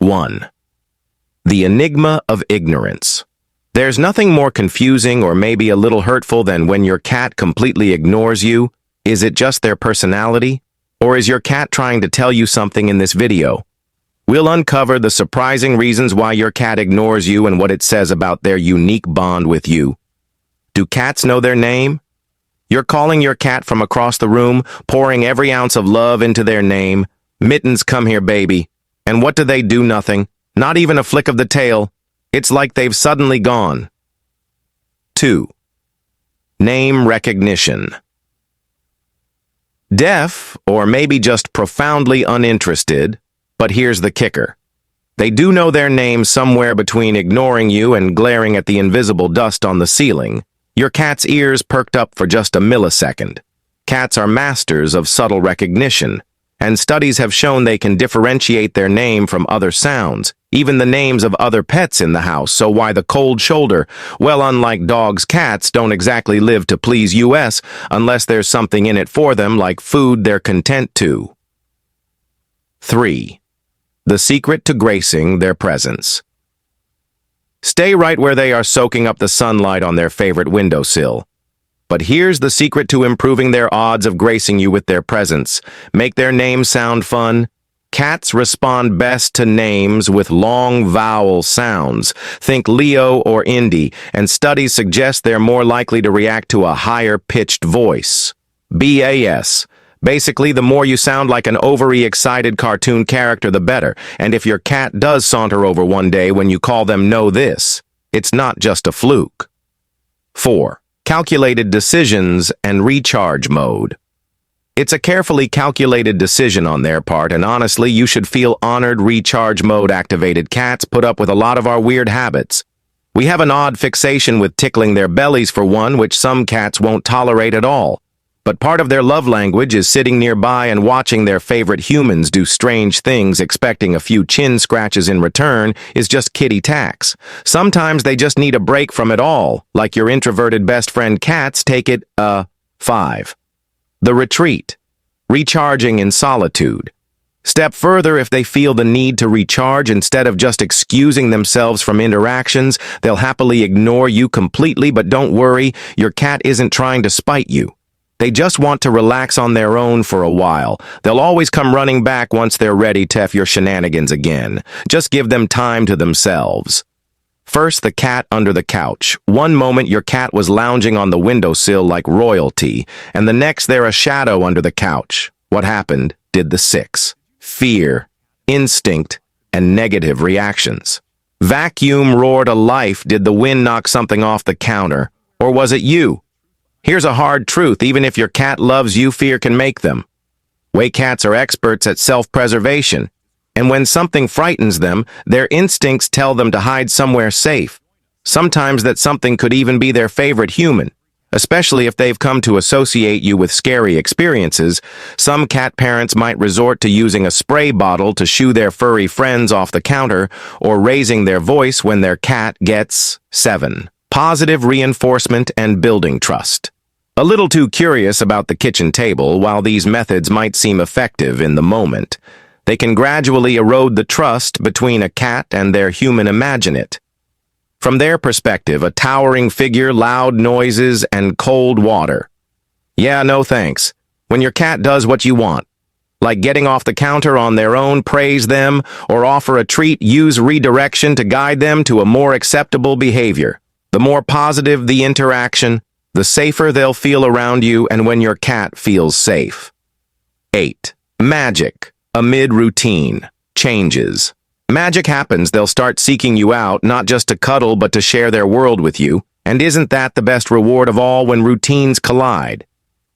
1. The enigma of ignorance. There's nothing more confusing or maybe a little hurtful than when your cat completely ignores you. Is it just their personality? Or is your cat trying to tell you something in this video? We'll uncover the surprising reasons why your cat ignores you and what it says about their unique bond with you. Do cats know their name? You're calling your cat from across the room, pouring every ounce of love into their name. Mittens, come here, baby. And what do? Nothing. Not even a flick of the tail. It's like they've suddenly gone. 2. Name recognition. Deaf, or maybe just profoundly uninterested, but here's the kicker. They do know their name somewhere between ignoring you and glaring at the invisible dust on the ceiling. Your cat's ears perked up for just a millisecond. Cats are masters of subtle recognition, and studies have shown they can differentiate their name from other sounds, even the names of other pets in the house. So why the cold shoulder? Well, unlike dogs, cats don't exactly live to please us unless there's something in it for them, like food they're content to. 3. The secret to gracing their presence. Stay right where they are, soaking up the sunlight on their favorite windowsill. But here's the secret to improving their odds of gracing you with their presence. Make their name sound fun. Cats respond best to names with long vowel sounds. Think Leo or Indy, and studies suggest they're more likely to react to a higher-pitched voice. BAS. Basically, the more you sound like an overly excited cartoon character, the better. And if your cat does saunter over one day when you call them, know this: it's not just a fluke. 4. Calculated decisions and recharge mode. It's a carefully calculated decision on their part, and honestly, you should feel honored. Recharge mode activated cats put up with a lot of our weird habits. We have an odd fixation with tickling their bellies for one, which some cats won't tolerate at all. But part of their love language is sitting nearby and watching their favorite humans do strange things, expecting a few chin scratches in return is just kitty tax. Sometimes they just need a break from it all, like your introverted best friend cats take it. 5. The retreat. Recharging in solitude. Step further. If they feel the need to recharge, instead of just excusing themselves from interactions, they'll happily ignore you completely. But don't worry, your cat isn't trying to spite you. They just want to relax on their own for a while. They'll always come running back once they're ready to F your shenanigans again. Just give them time to themselves. First, the cat under the couch. One moment your cat was lounging on the windowsill like royalty, and the next they're a shadow under the couch. What happened? Did the 6. Fear, instinct, and negative reactions. Vacuum roared a life. Did the wind knock something off the counter? Or was it you? Here's a hard truth: even if your cat loves you, fear can make them. Cats are experts at self-preservation, and when something frightens them, their instincts tell them to hide somewhere safe. Sometimes that something could even be their favorite human, especially if they've come to associate you with scary experiences. Some cat parents might resort to using a spray bottle to shoo their furry friends off the counter, or raising their voice when their cat gets. 7. Positive reinforcement and building trust. A little too curious about the kitchen table. While these methods might seem effective in the moment, they can gradually erode the trust between a cat and their human. Imagine it. From their perspective, a towering figure, loud noises, and cold water. Yeah, no thanks. When your cat does what you want, like getting off the counter on their own, praise them, or offer a treat. Use redirection to guide them to a more acceptable behavior. The more positive the interaction, the safer they'll feel around you, and when your cat feels safe. 8. Magic. Amid routine. Changes. Magic happens. They'll start seeking you out, not just to cuddle, but to share their world with you. And isn't that the best reward of all when routines collide?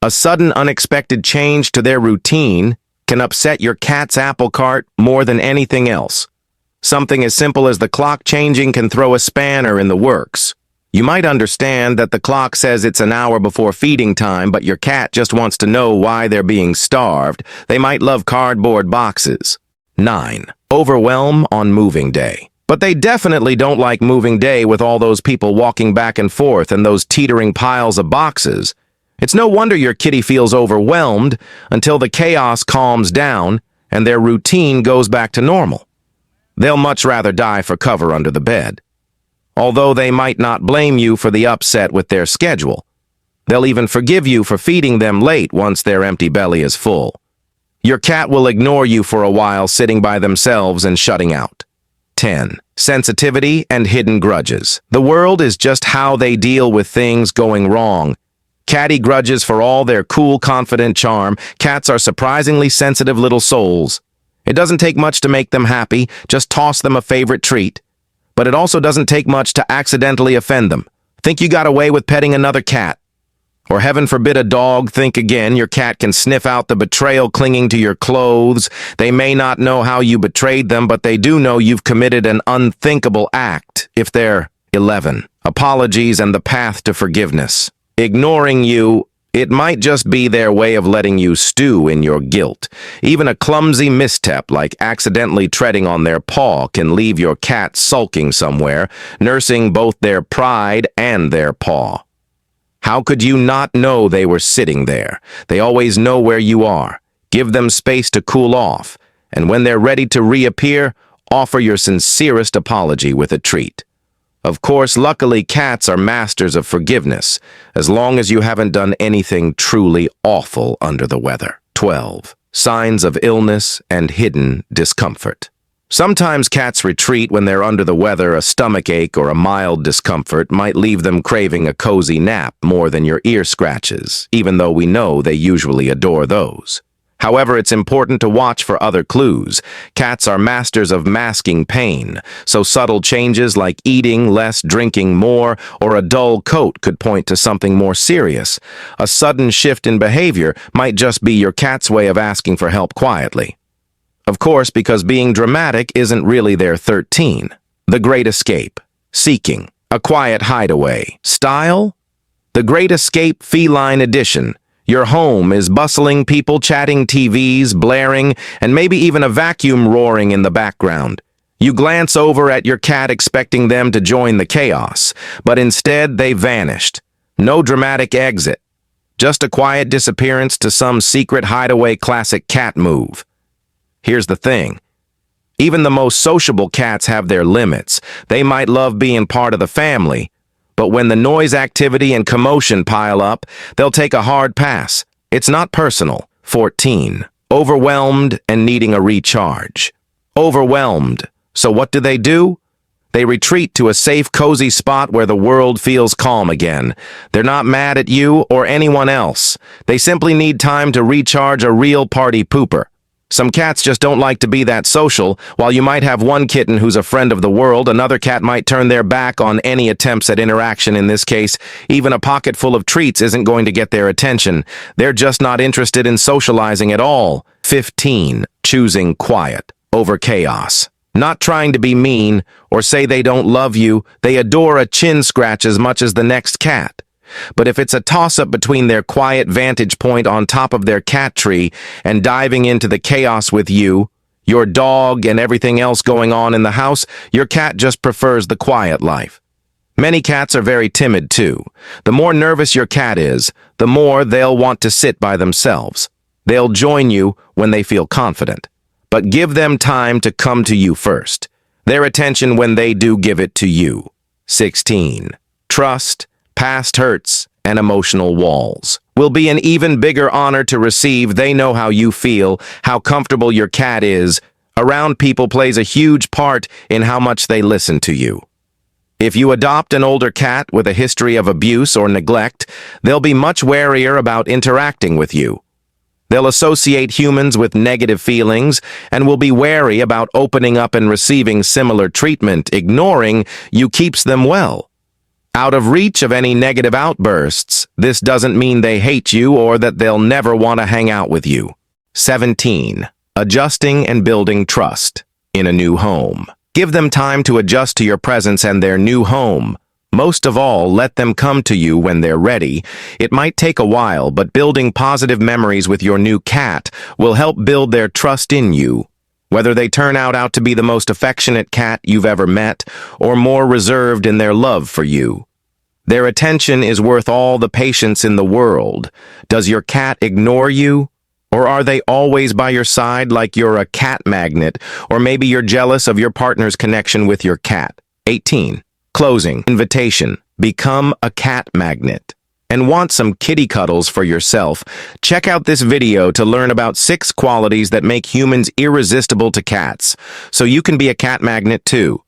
A sudden, unexpected change to their routine can upset your cat's apple cart more than anything else. Something as simple as the clock changing can throw a spanner in the works. You might understand that the clock says it's an hour before feeding time, but your cat just wants to know why they're being starved. They might love cardboard boxes. 9. Overwhelm on moving day. But they definitely don't like moving day with all those people walking back and forth and those teetering piles of boxes. It's no wonder your kitty feels overwhelmed until the chaos calms down and their routine goes back to normal. They'll much rather die for cover under the bed. Although they might not blame you for the upset with their schedule. They'll even forgive you for feeding them late once their empty belly is full. Your cat will ignore you for a while, sitting by themselves and shutting out. 10. Sensitivity and hidden grudges. The world is just how they deal with things going wrong. Catty grudges for all their cool, confident charm. Cats are surprisingly sensitive little souls. It doesn't take much to make them happy, just toss them a favorite treat. But it also doesn't take much to accidentally offend them. Think you got away with petting another cat. Or heaven forbid a dog, think again. Your cat can sniff out the betrayal clinging to your clothes. They may not know how you betrayed them, but they do know you've committed an unthinkable act if they're 11. Apologies and the path to forgiveness. Ignoring you, it might just be their way of letting you stew in your guilt. Even a clumsy misstep like accidentally treading on their paw can leave your cat sulking somewhere, nursing both their pride and their paw. How could you not know they were sitting there? They always know where you are. Give them space to cool off, and when they're ready to reappear, offer your sincerest apology with a treat. Of course, luckily, cats are masters of forgiveness, as long as you haven't done anything truly awful under the weather. 12. Signs of illness and hidden discomfort. Sometimes cats retreat when they're under the weather. A stomachache or a mild discomfort might leave them craving a cozy nap more than your ear scratches, even though we know they usually adore those. However, it's important to watch for other clues. Cats are masters of masking pain, so subtle changes like eating less, drinking more, or a dull coat could point to something more serious. A sudden shift in behavior might just be your cat's way of asking for help quietly. Of course, because being dramatic isn't really their 13. The Great Escape. Seeking. A quiet hideaway. Style? The Great Escape Feline Edition. Your home is bustling, people chatting, TVs blaring, and maybe even a vacuum roaring in the background. You glance over at your cat expecting them to join the chaos, but instead they vanished. No dramatic exit. Just a quiet disappearance to some secret hideaway classic cat move. Here's the thing. Even the most sociable cats have their limits. They might love being part of the family, but when the noise, activity, and commotion pile up, they'll take a hard pass. It's not personal. 14. Overwhelmed and needing a recharge. Overwhelmed. So what do? They retreat to a safe, cozy spot where the world feels calm again. They're not mad at you or anyone else. They simply need time to recharge, a real party pooper. Some cats just don't like to be that social. While you might have one kitten who's a friend of the world, another cat might turn their back on any attempts at interaction. In this case, even a pocket full of treats isn't going to get their attention. They're just not interested in socializing at all. 15. Choosing quiet over chaos. Not trying to be mean or say they don't love you, they adore a chin scratch as much as the next cat. But if it's a toss-up between their quiet vantage point on top of their cat tree and diving into the chaos with you, your dog, and everything else going on in the house, your cat just prefers the quiet life. Many cats are very timid too. The more nervous your cat is, the more they'll want to sit by themselves. They'll join you when they feel confident. But give them time to come to you first. Their attention when they do give it to you. 16. Trust, past hurts, and emotional walls will be an even bigger honor to receive. They know how you feel, how comfortable your cat is. Around people plays a huge part in how much they listen to you. If you adopt an older cat with a history of abuse or neglect, they'll be much warier about interacting with you. They'll associate humans with negative feelings and will be wary about opening up and receiving similar treatment. Ignoring you keeps them well out of reach of any negative outbursts. This doesn't mean they hate you or that they'll never want to hang out with you. 17. Adjusting and building trust in a new home. Give them time to adjust to your presence and their new home. Most of all, let them come to you when they're ready. It might take a while, but building positive memories with your new cat will help build their trust in you. Whether they turn out to be the most affectionate cat you've ever met or more reserved in their love for you. Their attention is worth all the patience in the world. Does your cat ignore you? Or are they always by your side like you're a cat magnet, or maybe you're jealous of your partner's connection with your cat? 18. Closing. Invitation. Become a cat magnet. And want some kitty cuddles for yourself? Check out this video to learn about 6 qualities that make humans irresistible to cats, so you can be a cat magnet too.